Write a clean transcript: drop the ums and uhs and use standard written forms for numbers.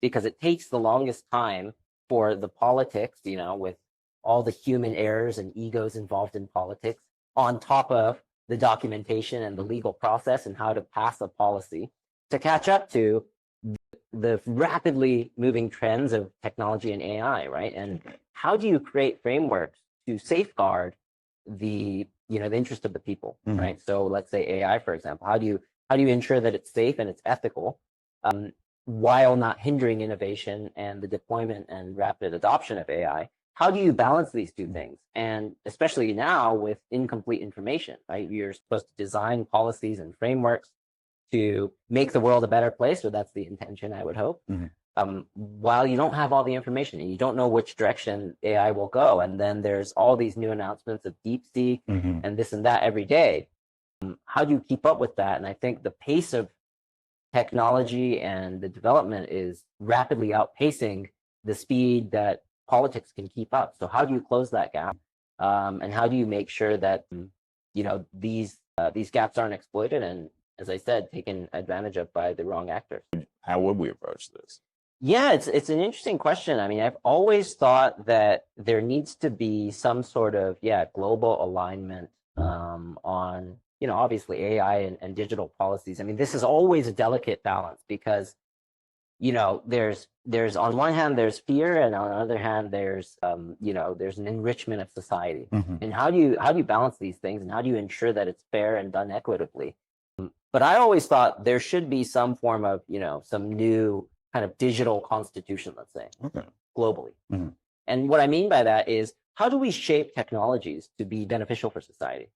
because it takes the longest time for the politics, with all the human errors and egos involved in politics, on top of the documentation and the legal process and how to pass a policy, to catch up to the rapidly moving trends of technology and AI, right? And how do you create frameworks to safeguard the interest of the people, right? So let's say AI, for example. How do you ensure that it's safe and it's ethical, while not hindering innovation and the deployment and rapid adoption of AI? How do you balance these two things? And especially now with incomplete information, right? You're supposed to design policies and frameworks to make the world a better place, or that's the intention, I would hope. While you don't have all the information and you don't know which direction AI will go, and then there's all these new announcements of DeepSeek and this and that every day. How do you keep up with that? And I think the pace of technology and the development is rapidly outpacing the speed that politics can keep up. So how do you close that gap? And how do you make sure that these gaps aren't exploited and, as I said, taken advantage of by the wrong actors? How would we approach this? Yeah, it's an interesting question. I mean, I've always thought that there needs to be some sort of global alignment on obviously AI and digital policies. I mean, this is always a delicate balance because there's on one hand there's fear, and on the other hand there's there's an enrichment of society. And how do you balance these things, and how do you ensure that it's fair and done equitably? But I always thought there should be some form of some new kind of digital constitution, let's say, globally. And what I mean by that is, how do we shape technologies to be beneficial for society?